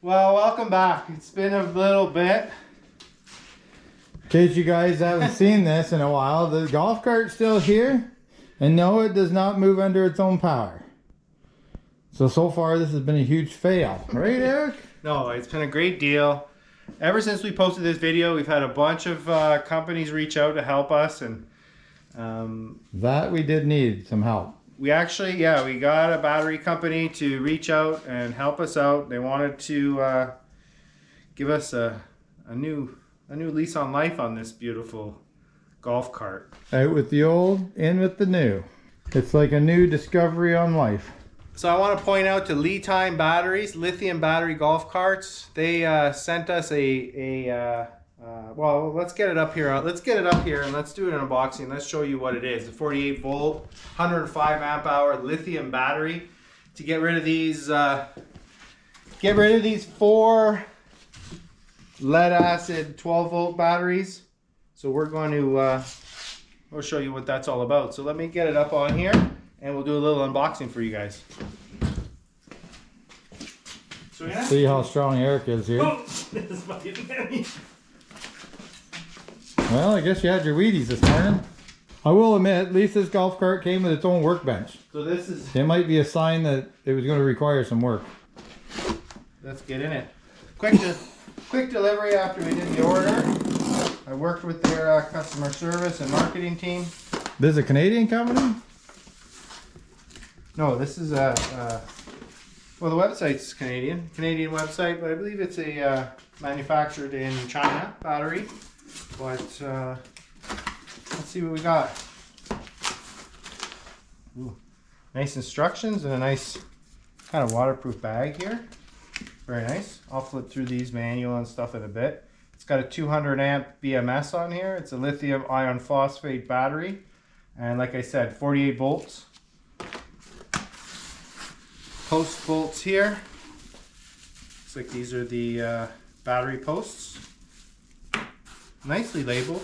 Well, welcome back. It's been a little bit. In case you guys haven't seen this in a while, the golf cart's still here. And no, it does not move under its own power. So far this has been a huge fail. Right, Eric? No, it's been a great deal. Ever since we posted this video, we've had a bunch of companies reach out to help us. And that we did need some help. we actually, we got a battery company to reach out and help us out. They wanted to give us a new lease on life on this beautiful golf cart. Out with the old, in with the new. It's like a new discovery on life. So I want to point out to LiTime Batteries, lithium battery golf carts. They sent us well, let's get it up here. Let's get it up here and let's do an unboxing. Let's show you what it is. A 48 volt, 105 amp hour lithium battery. To get rid of these, 4 lead acid 12 volt batteries. So we're going to, we'll show you what that's all about. So let me get it up on here and we'll do a little unboxing for you guys. So yeah. See how strong Eric is here. Oh, this is fucking heavy. Well, I guess you had your Wheaties this morning. I will admit, at least this golf cart came with its own workbench. So this is... It might be a sign that it was going to require some work. Let's get in it. Quick delivery after we did the order. I worked with their customer service and marketing team. This is a Canadian company? No, this is a... well, the website's Canadian website, but I believe it's a manufactured in China battery. But let's see what we got. Ooh, nice instructions and a nice kind of waterproof bag here. Very nice. I'll flip through these manual and stuff in a bit. It's got a 200 amp BMS on here. It's a lithium iron phosphate battery. And like I said, 48 volts. Post bolts here. Looks like these are the battery posts. Nicely labeled.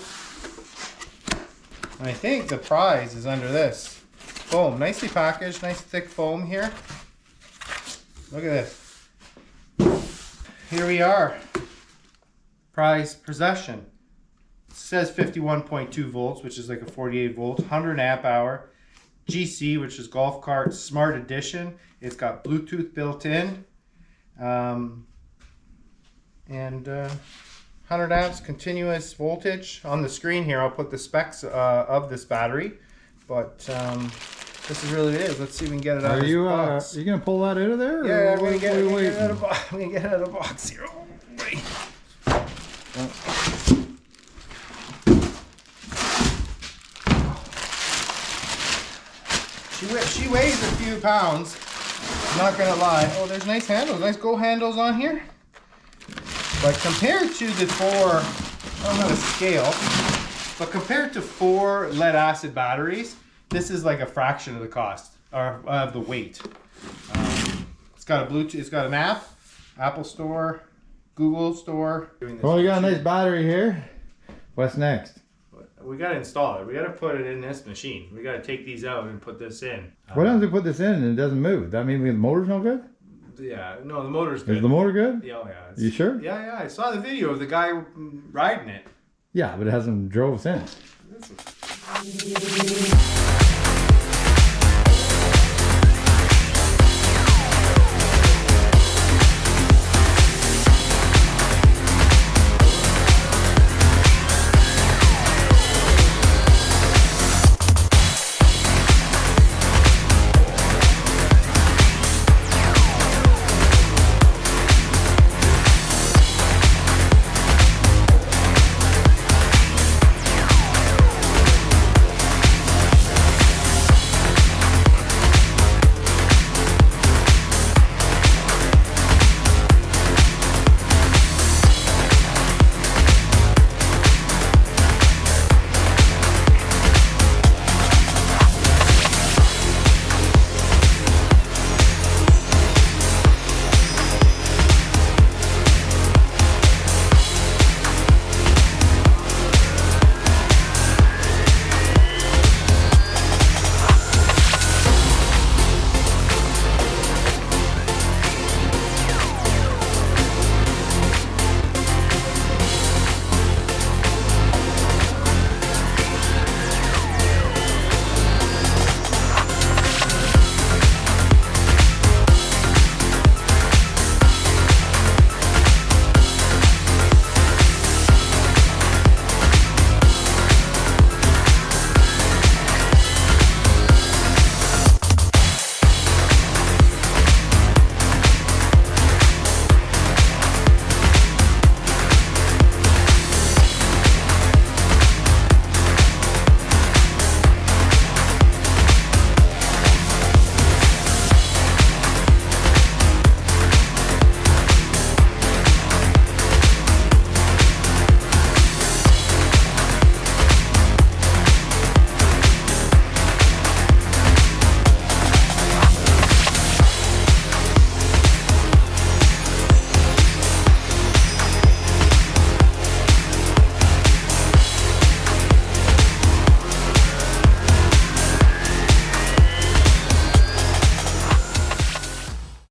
And I think the prize is under this. Foam, nicely packaged, nice thick foam here. Look at this. Here we are. Prize possession. It says 51.2 volts, which is like a 48 volt, 100 amp hour. GC, which is Golf Cart Smart Edition. It's got Bluetooth built in. And 100 amps continuous voltage. On the screen here I'll put the specs of this battery, but this is really what it is. Let's see if we can get it out of this box. Are you going to pull that out of there? Yeah, I'm going to get it out of the box here. Oh, wait. She weighs a few pounds, I'm not going to lie. Oh, there's nice handles, nice go handles on here. But compared to the 4, I don't know the scale, but compared to 4 lead acid batteries, this is like a fraction of the cost, or of the weight. It's got a Bluetooth, it's got an app, Apple Store, Google Store. Well, you got a nice battery here. What's next? We got to install it. We got to put it in this machine. We got to take these out and put this in. What happens if we put this in and it doesn't move? That mean the motor's no good? Yeah, no, the motor's good. Is the motor good? Yeah, oh yeah. You sure? Yeah, I saw the video of the guy riding it. Yeah, but it hasn't drove since.